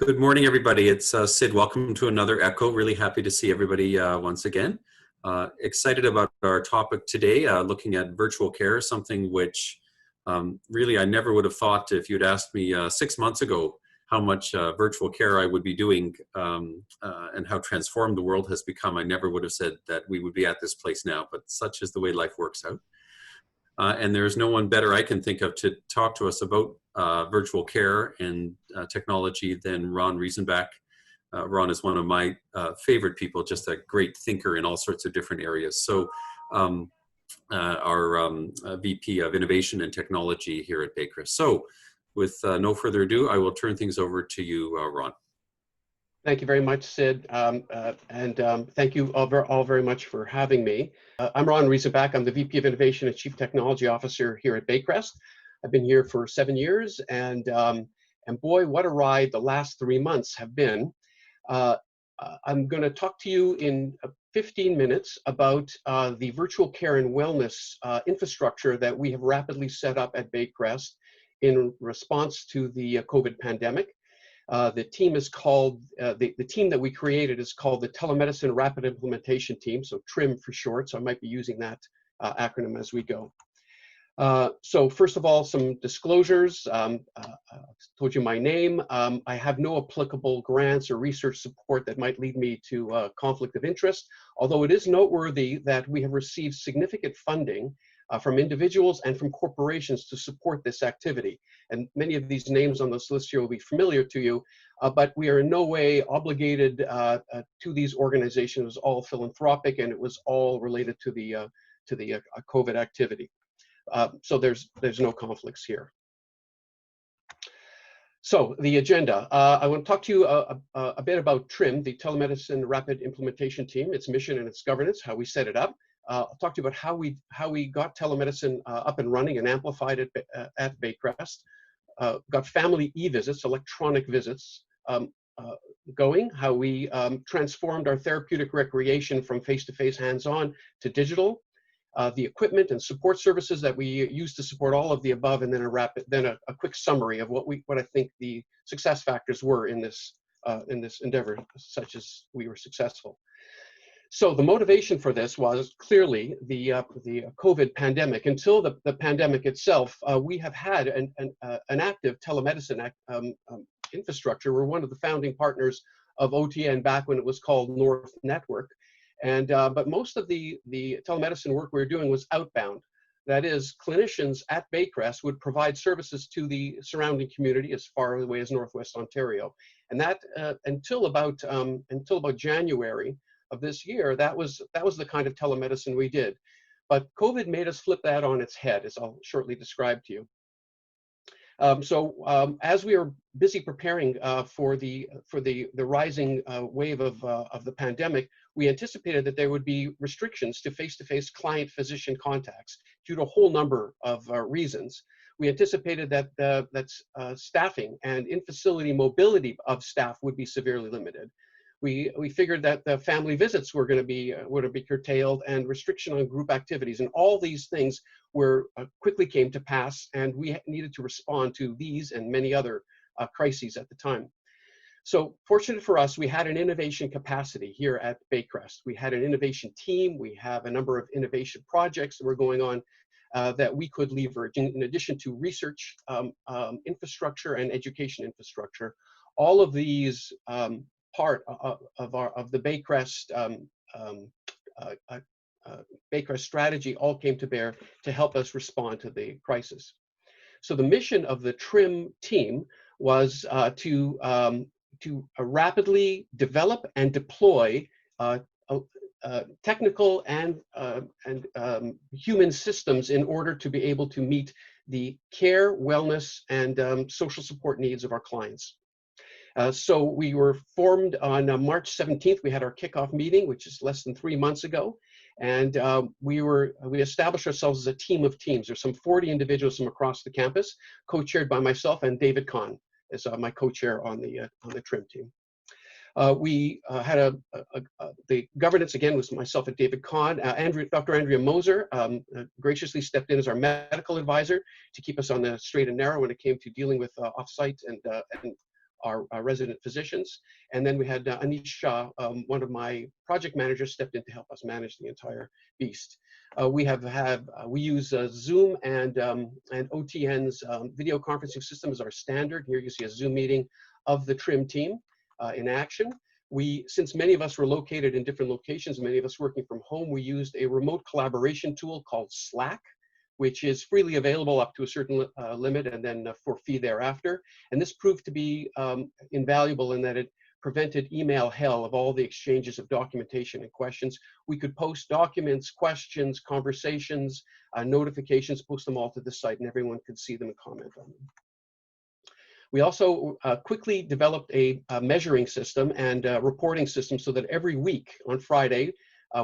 Good morning, everybody. It's Sid. Welcome to another Echo. Really happy to see everybody once again. Excited about our topic today, looking at virtual care, something which really I never would have thought if you'd asked me 6 months ago how much virtual care I would be doing and how transformed the world has become. I never would have said that we would be at this place now, but such is the way life works out. And there's no one better I can think of to talk to us about virtual care and technology than Ron Riesenbach. Ron is one of my favorite people, just a great thinker in all sorts of different areas. So our VP of Innovation and Technology here at Baycrest. So with no further ado, I will turn things over to you, Ron. Thank you very much, Sid, thank you all very much for having me. I'm Ron Riesenbach. I'm the VP of Innovation and Chief Technology Officer here at Baycrest. I've been here for 7 years, and boy, what a ride the last 3 months have been. I'm going to talk to you in 15 minutes about the virtual care and wellness infrastructure that we have rapidly set up at Baycrest in response to the COVID pandemic. The team is called, the team that we created is called the Telemedicine Rapid Implementation Team, so TRIM for short, so I might be using that acronym as we go. So first of all, some disclosures. I told you my name. I have no applicable grants or research support that might lead me to conflict of interest, although it is noteworthy that we have received significant funding from individuals and from corporations to support this activity. And many of these names on this list here will be familiar to you, but we are in no way obligated to these organizations. It was all philanthropic, and it was all related to the COVID activity. So there's no conflicts here. So the agenda, I want to talk to you a bit about TRIM, the Telemedicine Rapid Implementation Team, its mission and its governance, how we set it up. I'll talk to you about how we got telemedicine up and running and amplified it at Baycrest. Got family eVisits, electronic visits, going, how we transformed our therapeutic recreation from face-to-face hands-on to digital, the equipment and support services that we use to support all of the above, and then a quick summary of what I think the success factors were in this endeavor, such as we were successful. So the motivation for this was clearly the COVID pandemic. Until the pandemic itself, we have had an active telemedicine infrastructure. We're one of the founding partners of OTN back when it was called North Network. And but most of the telemedicine work we were doing was outbound. That is, clinicians at Baycrest would provide services to the surrounding community as far away as Northwest Ontario. And that until about January of this year, that was the kind of telemedicine we did. But COVID made us flip that on its head, as I'll shortly describe to you. As we are busy preparing for the rising wave of the pandemic, we anticipated that there would be restrictions to face-to-face client-physician contacts due to a whole number of reasons. We anticipated that staffing and in-facility mobility of staff would be severely limited. We figured that the family visits were going to be curtailed, and restriction on group activities, and all these things quickly came to pass, and we needed to respond to these and many other crises at the time. So fortunate for us, we had an innovation capacity here at Baycrest. We had an innovation team. We have a number of innovation projects that were going on that we could leverage in addition to research infrastructure and education infrastructure. All of these part of the Baycrest Baycrest strategy all came to bear to help us respond to the crisis. So the mission of the TRIM team was to rapidly develop and deploy technical and human systems in order to be able to meet the care, wellness, and social support needs of our clients. So we were formed on March 17th. We had our kickoff meeting, which is less than 3 months ago. And we established ourselves as a team of teams. There's some 40 individuals from across the campus, co-chaired by myself and David Kahn as my co-chair on the TRIM team. We had the governance, again, was myself and David Kahn. Dr. Andrea Moser graciously stepped in as our medical advisor to keep us on the straight and narrow when it came to dealing with offsite and our resident physicians. And then we had Anish Shah, one of my project managers, stepped in to help us manage the entire beast. We use Zoom and OTN's video conferencing system as our standard. Here you see a Zoom meeting of the TRIM team in action. Since many of us were located in different locations, many of us working from home, we used a remote collaboration tool called Slack, which is freely available up to a certain limit and then for fee thereafter. And this proved to be invaluable in that it prevented email hell of all the exchanges of documentation and questions. We could post documents, questions, conversations, notifications, post them all to the site, and everyone could see them and comment on them. We also quickly developed a measuring system and reporting system so that every week on Friday,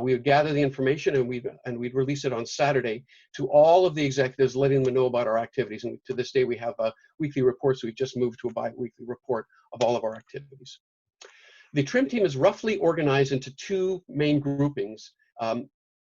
we would gather the information and we'd release it on Saturday to all of the executives, letting them know about our activities. And to this day, we have weekly reports. So we've just moved to a bi-weekly report of all of our activities. The TRIM team is roughly organized into two main groupings.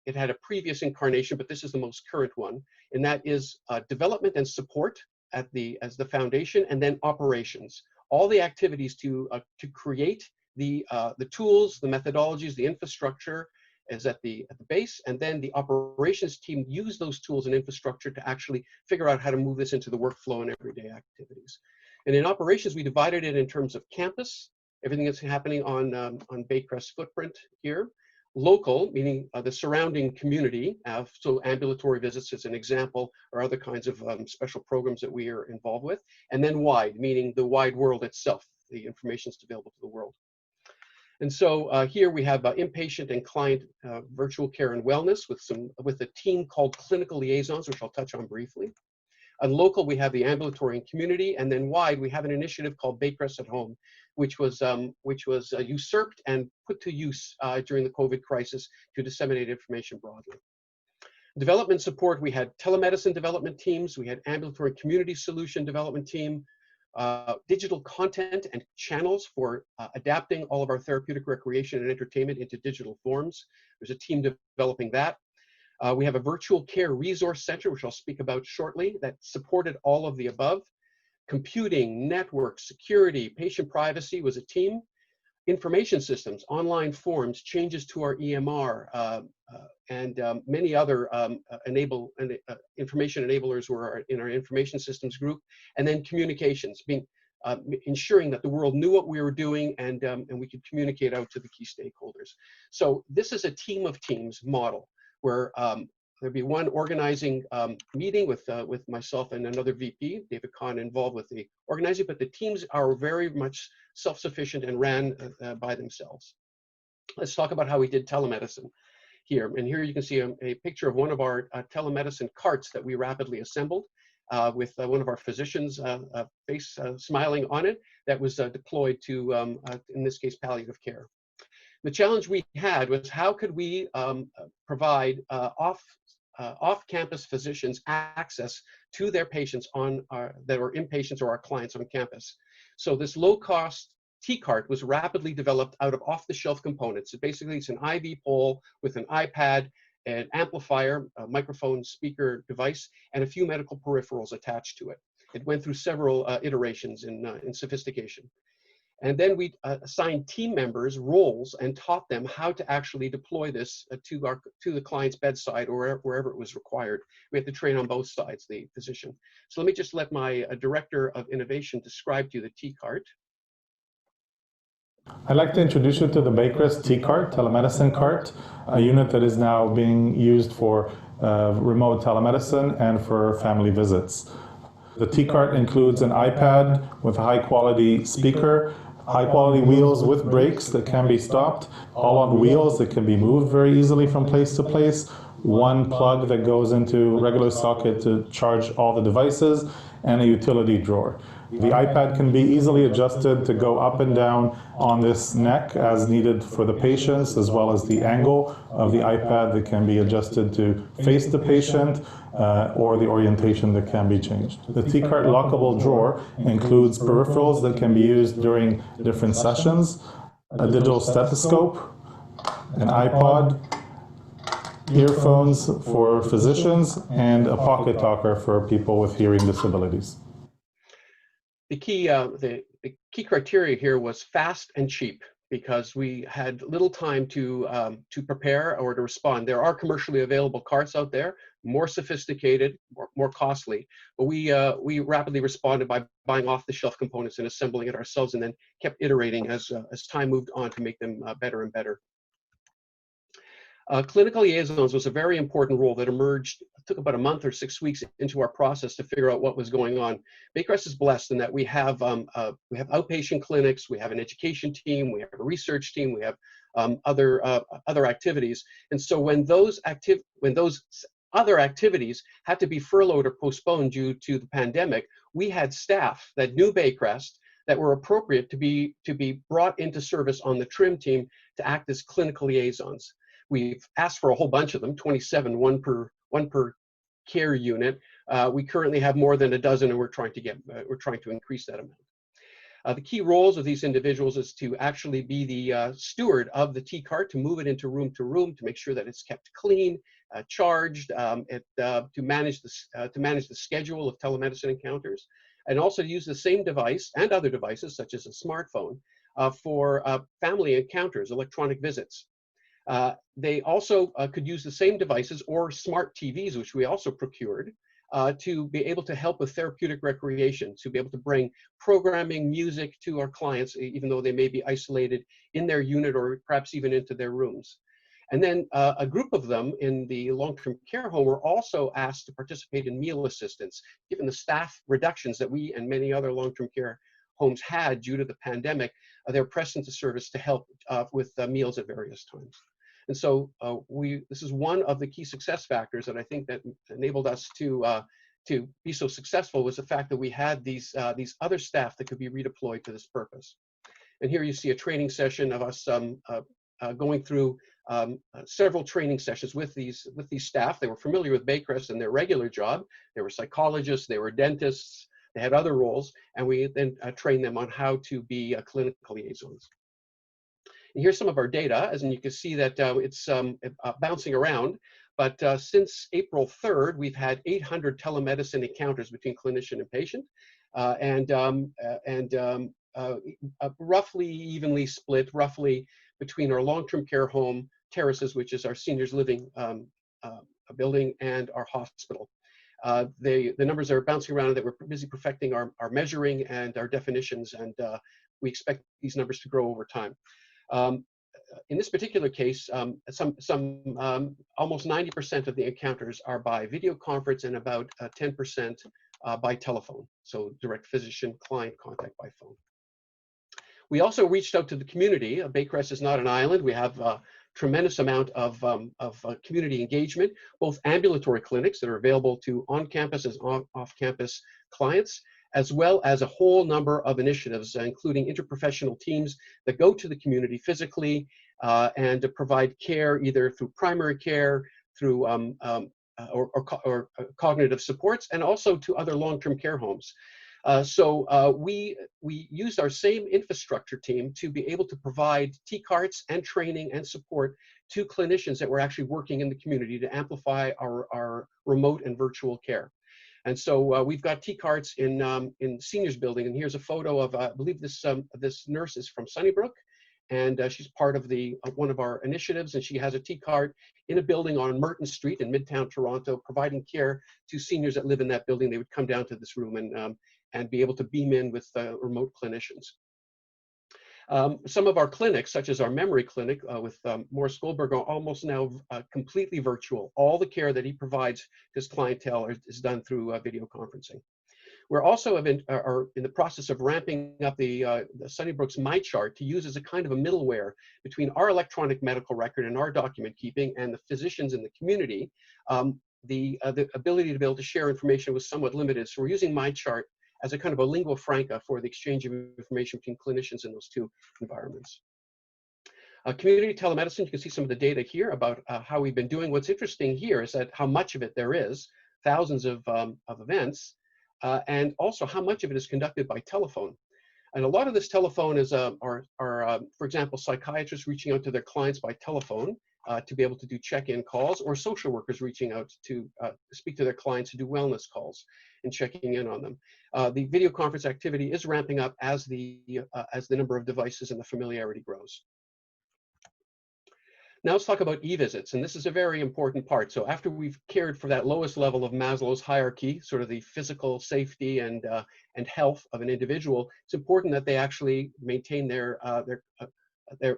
It had a previous incarnation, but this is the most current one, and that is development and support as the foundation, and then operations. All the activities to create the tools, the methodologies, the infrastructure is at the base, and then the operations team use those tools and infrastructure to actually figure out how to move this into the workflow and everyday activities. And in operations, we divided it in terms of campus, everything that's happening on Baycrest footprint here. Local, meaning the surrounding community, so ambulatory visits as an example, or other kinds of special programs that we are involved with. And then wide, meaning the wide world itself, the information that's available to the world. And so here we have inpatient and client virtual care and wellness with a team called clinical liaisons, which I'll touch on briefly. On local, we have the ambulatory and community, and then wide, we have an initiative called Baycrest at Home, which was usurped and put to use during the COVID crisis to disseminate information broadly. Development support, we had telemedicine development teams, we had ambulatory community solution development team, digital content and channels for adapting all of our therapeutic recreation and entertainment into digital forms. There's a team developing that. We have a virtual care resource center, which I'll speak about shortly, that supported all of the above. Computing, network, security, patient privacy was a team. Information systems, online forms, changes to our EMR, and many other information enablers were in our information systems group. And then communications, ensuring that the world knew what we were doing and we could communicate out to the key stakeholders. So this is a team of teams model where there'd be one organizing meeting with myself and another VP, David Kahn, involved with the organizing, but the teams are very much self-sufficient and ran by themselves. Let's talk about how we did telemedicine here. And here you can see a picture of one of our telemedicine carts that we rapidly assembled with one of our physicians' face smiling on it that was deployed to, in this case, palliative care. The challenge we had was how could we provide off-campus physicians access to their patients that are inpatients or our clients on campus. So this low-cost T-cart was rapidly developed out of off-the-shelf components. So basically, it's an IV pole with an iPad, an amplifier, a microphone speaker device, and a few medical peripherals attached to it. It went through several iterations in sophistication. And then we assigned team members roles and taught them how to actually deploy this to the client's bedside or wherever it was required. We had to train on both sides, the physician. So let me just let my director of innovation describe to you the T-cart. I'd like to introduce you to the Baycrest T-cart, telemedicine cart, a unit that is now being used for remote telemedicine and for family visits. The T-cart includes an iPad with a high-quality speaker, high-quality wheels with brakes that can be stopped, all on wheels that can be moved very easily from place to place, one plug that goes into a regular socket to charge all the devices, and a utility drawer. The iPad can be easily adjusted to go up and down on this neck as needed for the patients, as well as the angle of the iPad that can be adjusted to face the patient or the orientation that can be changed. The T-cart lockable drawer includes peripherals that can be used during different sessions, a digital stethoscope, an iPod, earphones for physicians, and a pocket talker for people with hearing disabilities. The the key criteria here was fast and cheap, because we had little time to prepare or to respond. There are commercially available carts out there, more sophisticated, more costly, but we rapidly responded by buying off-the-shelf components and assembling it ourselves, and then kept iterating as time moved on to make them better and better. Clinical liaisons was a very important role that emerged. It took about a month or 6 weeks into our process to figure out what was going on. Baycrest is blessed in that we have outpatient clinics, we have an education team, we have a research team, we have other activities. And so when those other activities had to be furloughed or postponed due to the pandemic, we had staff that knew Baycrest that were appropriate to be brought into service on the TRIM team to act as clinical liaisons. We've asked for a whole bunch of them, 27, one per care unit. We currently have more than a dozen, and we're trying to increase that amount. The key roles of these individuals is to actually be the steward of the T-cart, to move it into room to room, to make sure that it's kept clean, charged, to manage the schedule of telemedicine encounters, and also to use the same device and other devices such as a smartphone for family encounters, electronic visits. They also could use the same devices or smart TVs, which we also procured, to be able to help with therapeutic recreation, to be able to bring programming, music to our clients, even though they may be isolated in their unit or perhaps even into their rooms. And then a group of them in the long-term care home were also asked to participate in meal assistance. Given the staff reductions that we and many other long-term care homes had due to the pandemic, they're pressed into service to help with meals at various times. And so this is one of the key success factors that I think that enabled us to be so successful, was the fact that we had these other staff that could be redeployed for this purpose. And here you see a training session of us going through several training sessions with these staff. They were familiar with Baycrest and their regular job. They were psychologists, they were dentists, they had other roles, and we then trained them on how to be clinical liaisons. And here's some of our data, as you can see that it's bouncing around. But since April 3rd, we've had 800 telemedicine encounters between clinician and patient, roughly evenly split, roughly between our long-term care home, terraces, which is our seniors living building, and our hospital. The numbers are bouncing around, that we're busy perfecting our measuring and our definitions, and we expect these numbers to grow over time. In this particular case, almost 90% of the encounters are by video conference, and about 10% by telephone, so direct physician-client contact by phone. We also reached out to the community. Baycrest is not an island. We have a tremendous amount of community engagement, both ambulatory clinics that are available to on-campus as off-campus clients, as well as a whole number of initiatives, including interprofessional teams that go to the community physically and to provide care either through primary care, through or cognitive supports, and also to other long-term care homes. So we used our same infrastructure team to be able to provide T-carts and training and support to clinicians that were actually working in the community to amplify our remote and virtual care. And so we've got T-carts in seniors building, and here's a photo of I believe this nurse is from Sunnybrook, and she's part of one of our initiatives, and she has a T-cart in a building on Merton Street in Midtown Toronto, providing care to seniors that live in that building. They would come down to this room and be able to beam in with remote clinicians. Some of our clinics, such as our memory clinic with Morris Goldberg, are almost now completely virtual. All the care that he provides to his clientele is done through video conferencing. We're also are in the process of ramping up the Sunnybrook's MyChart to use as a kind of a middleware between our electronic medical record and our document keeping and the physicians in the community. The ability to be able to share information was somewhat limited, so we're using MyChart as a kind of a lingua franca for the exchange of information between clinicians in those two environments. Community telemedicine, you can see some of the data here about how we've been doing. What's interesting here is that how much of it there is, thousands of events, and also how much of it is conducted by telephone. And a lot of this telephone is, for example, psychiatrists reaching out to their clients by telephone to be able to do check-in calls, or social workers reaching out to speak to their clients to do wellness calls and checking in on them. The video conference activity is ramping up as the number of devices and the familiarity grows. Now let's talk about eVisits, and this is a very important part. So after we've cared for that lowest level of Maslow's hierarchy, sort of the physical safety and health of an individual, it's important that they actually maintain their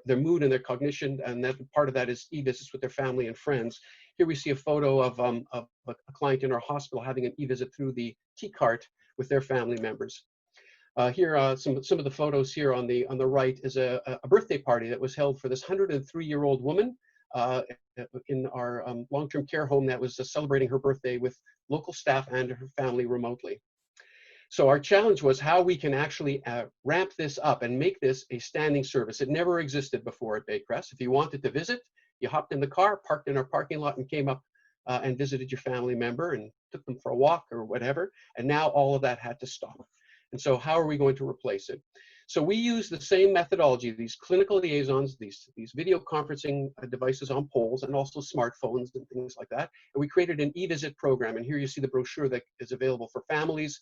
mood and their cognition, and that part of that is eVisits with their family and friends. Here we see a photo of a client in our hospital having an eVisit through the T-cart with their family members. Here, some of the photos here on the right is a birthday party that was held for this 103-year-old woman in our long-term care home that was celebrating her birthday with local staff and her family remotely. So our challenge was how we can actually ramp this up and make this a standing service. It never existed before at Baycrest. If you wanted to visit, you hopped in the car, parked in our parking lot, and came up and visited your family member and took them for a walk or whatever. And now all of that had to stop. And so how are we going to replace it? So we use the same methodology, these clinical liaisons, these video conferencing devices on poles, and also smartphones and things like that. And we created an eVisit program. And here you see the brochure that is available for families.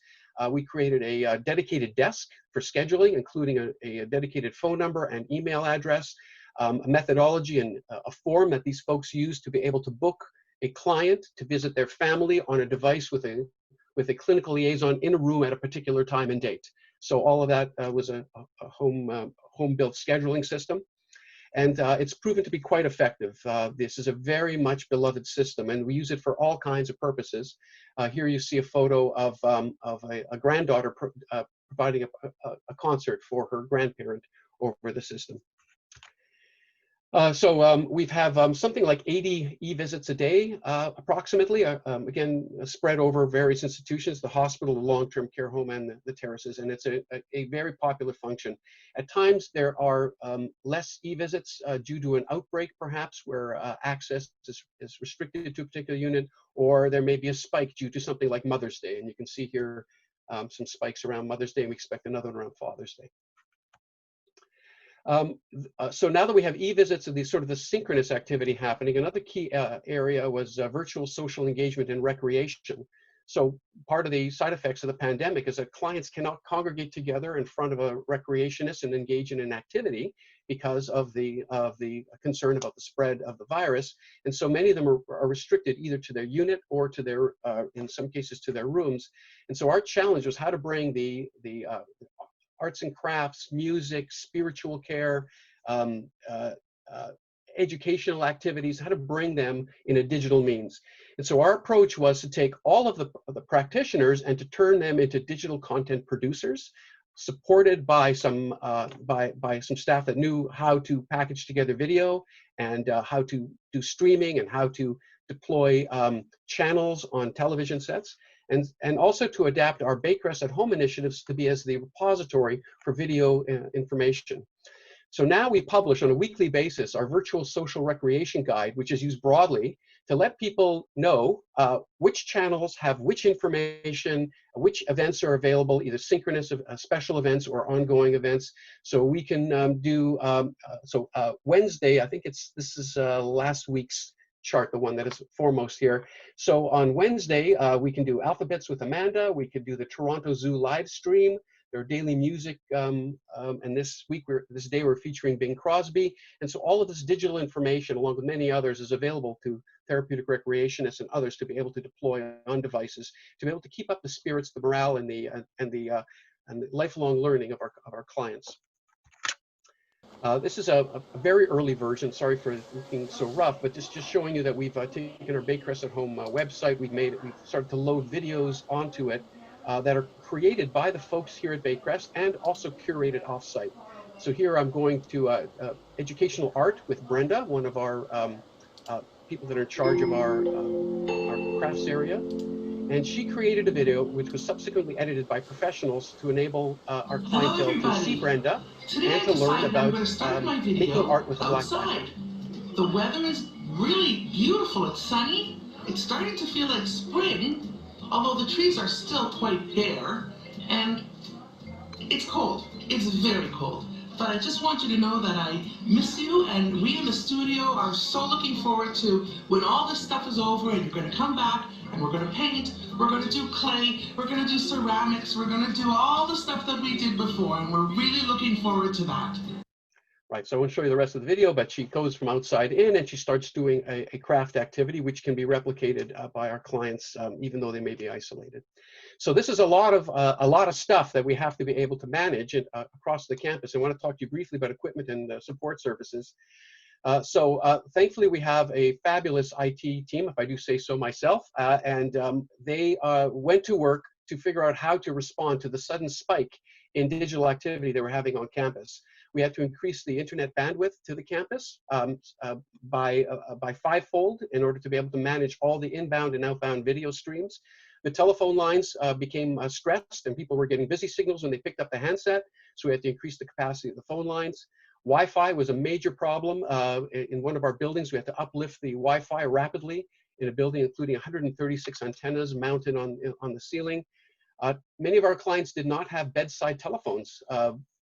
We created a dedicated desk for scheduling, including a dedicated phone number and email address, a methodology and a form that these folks use to be able to book a client to visit their family on a device with a clinical liaison in a room at a particular time and date. So all of that was a home-built scheduling system. And it's proven to be quite effective. This is a very much beloved system, and we use it for all kinds of purposes. Here you see a photo of a granddaughter providing a concert for her grandparent over the system. We have something like 80 eVisits a day, approximately, again, spread over various institutions, the hospital, the long-term care home, and the terraces, and it's a very popular function. At times, there are less eVisits due to an outbreak, perhaps, where access is restricted to a particular unit, or there may be a spike due to something like Mother's Day, and you can see here some spikes around Mother's Day, and we expect another one around Father's Day. So now that we have eVisits and the sort of the synchronous activity happening, another key area was virtual social engagement and recreation. So part of the side effects of the pandemic is that clients cannot congregate together in front of a recreationist and engage in an activity because of the concern about the spread of the virus. And so many of them are restricted either to their unit or to their, in some cases, to their rooms. And so our challenge was how to bring the arts and crafts, music, spiritual care, educational activities, how to bring them in a digital means. And so our approach was to take all of the practitioners and to turn them into digital content producers, supported by some staff that knew how to package together video and how to do streaming and how to deploy channels on television sets. And also to adapt our Baycrest at Home initiatives to be as the repository for video information. So now we publish on a weekly basis our virtual social recreation guide, which is used broadly to let people know which channels have which information, which events are available, either synchronous special events or ongoing events. So we can do, Wednesday, I think this is last week's chart, the one that is foremost here. So on Wednesday, we can do Alphabets with Amanda. We could do the Toronto Zoo live stream. There are daily music, and this day we're featuring Bing Crosby. And so all of this digital information, along with many others, is available to therapeutic recreationists and others to be able to deploy on devices, to be able to keep up the spirits, the morale, and the lifelong learning of our clients. This is a very early version. Sorry for looking so rough, but just showing you that we've taken our Baycrest at Home website. We've started to load videos onto it that are created by the folks here at Baycrest and also curated offsite. So here I'm going to educational art with Brenda, one of our people that are in charge of our crafts area. And she created a video which was subsequently edited by professionals to enable our clientele to see Brenda and to learn about making art with a black background. The weather is really beautiful. It's sunny. It's starting to feel like spring, although the trees are still quite bare. And it's cold. It's very cold. But I just want you to know that I miss you, and we in the studio are so looking forward to when all this stuff is over and you're going to come back and we're going to paint, we're going to do clay, we're going to do ceramics, we're going to do all the stuff that we did before, and we're really looking forward to that. Right, so I won't show you the rest of the video, but she goes from outside in and she starts doing a craft activity which can be replicated by our clients, even though they may be isolated. So this is a lot of stuff that we have to be able to manage across the campus. I want to talk to you briefly about equipment and support services. Thankfully, we have a fabulous IT team, if I do say so myself, and they went to work to figure out how to respond to the sudden spike in digital activity that we're having on campus. We had to increase the internet bandwidth to the campus by fivefold in order to be able to manage all the inbound and outbound video streams. The telephone lines became stressed, and people were getting busy signals when they picked up the handset, so we had to increase the capacity of the phone lines. Wi-Fi was a major problem. In one of our buildings, we had to uplift the Wi-Fi rapidly in a building including 136 antennas mounted on the ceiling. Many of our clients did not have bedside telephones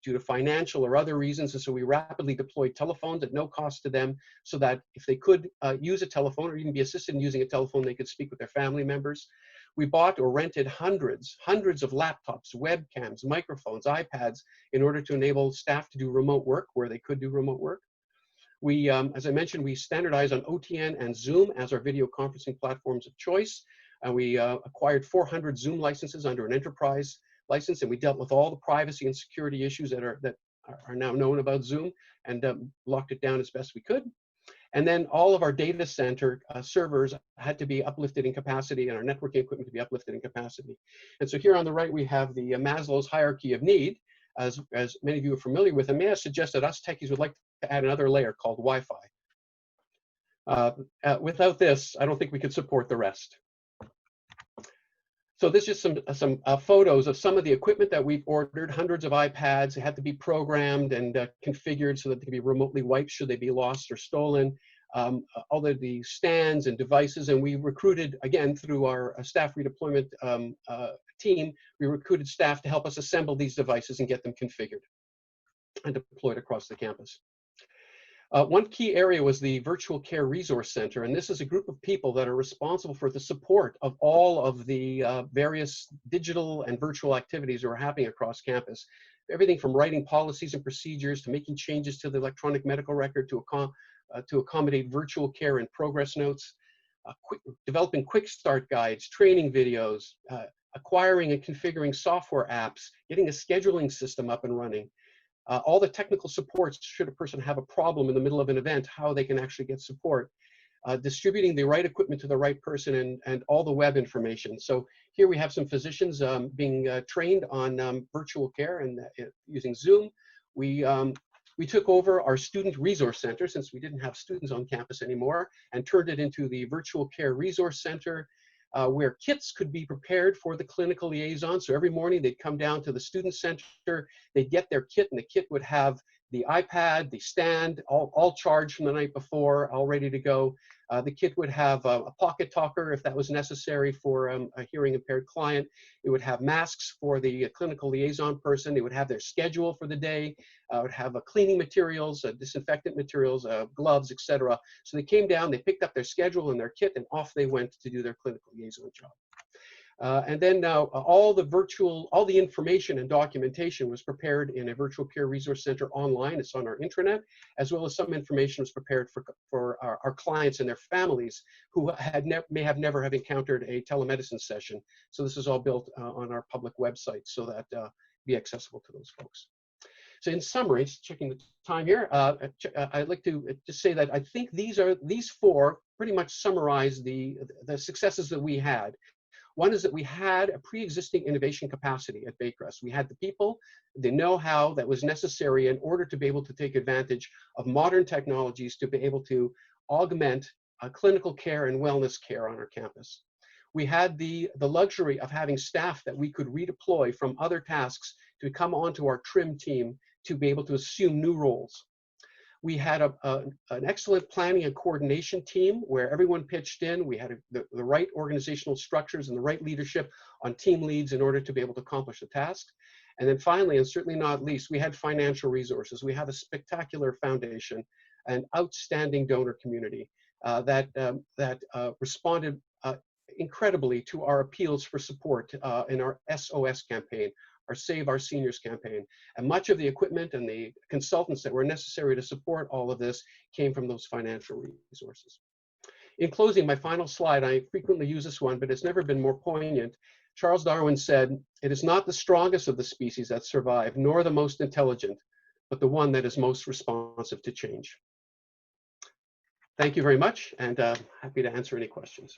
due to financial or other reasons, and so we rapidly deployed telephones at no cost to them so that if they could use a telephone or even be assisted in using a telephone, they could speak with their family members. We bought or rented hundreds of laptops, webcams, microphones, iPads in order to enable staff to do remote work where they could do remote work. We, as I mentioned, we standardized on OTN and Zoom as our video conferencing platforms of choice. And we acquired 400 Zoom licenses under an enterprise license, and we dealt with all the privacy and security issues that are now known about Zoom, and locked it down as best we could. And then all of our data center servers had to be uplifted in capacity, and our networking equipment to be uplifted in capacity. And so here on the right, we have the Maslow's hierarchy of need, as many of you are familiar with. And may I suggest that us techies would like to add another layer called Wi-Fi. Without this, I don't think we could support the rest. So this is some photos of some of the equipment that we've ordered, hundreds of iPads. It had to be programmed and configured so that they could be remotely wiped should they be lost or stolen. All of the stands and devices, and we recruited, again, through our staff redeployment team, we recruited staff to help us assemble these devices and get them configured and deployed across the campus. One key area was the Virtual Care Resource Center, and this is a group of people that are responsible for the support of all of the various digital and virtual activities that are happening across campus. Everything from writing policies and procedures to making changes to the electronic medical record to accommodate virtual care and progress notes, developing quick start guides, training videos, acquiring and configuring software apps, getting a scheduling system up and running. All the technical supports should a person have a problem in the middle of an event, how they can actually get support, distributing the right equipment to the right person, and all the web information. So here we have some physicians being trained on virtual care and using Zoom. We took over our student resource center, since we didn't have students on campus anymore, and turned it into the Virtual Care Resource Center, where kits could be prepared for the clinical liaison. So every morning they'd come down to the student center, they'd get their kit, and the kit would have the iPad, the stand, all charged from the night before, all ready to go. The kit would have a pocket talker if that was necessary for a hearing impaired client. It would have masks for the clinical liaison person. It would have their schedule for the day. It would have cleaning materials, disinfectant materials, gloves, etc. So they came down, they picked up their schedule and their kit, and off they went to do their clinical liaison job. And then all the information and documentation was prepared in a Virtual Care Resource Center online. It's on our intranet, as well as some information was prepared for our clients and their families who may have never have encountered a telemedicine session. So this is all built on our public website so that be accessible to those folks. So in summary, just checking the time here, I'd like to just say that I think these four pretty much summarize the successes that we had. One is that we had a pre-existing innovation capacity at Baycrest. We had the people, the know-how that was necessary in order to be able to take advantage of modern technologies to be able to augment clinical care and wellness care on our campus. We had the luxury of having staff that we could redeploy from other tasks to come onto our TRIM team to be able to assume new roles. We had an excellent planning and coordination team where everyone pitched in. We had the right organizational structures and the right leadership on team leads in order to be able to accomplish the task. And then finally, and certainly not least, we had financial resources. We have a spectacular foundation and outstanding donor community that responded incredibly to our appeals for support in our SOS campaign, our Save Our Seniors campaign. And much of the equipment and the consultants that were necessary to support all of this came from those financial resources. In closing, my final slide, I frequently use this one, but it's never been more poignant. Charles Darwin said, "It is not the strongest of the species that survive, nor the most intelligent, but the one that is most responsive to change." Thank you very much, and happy to answer any questions.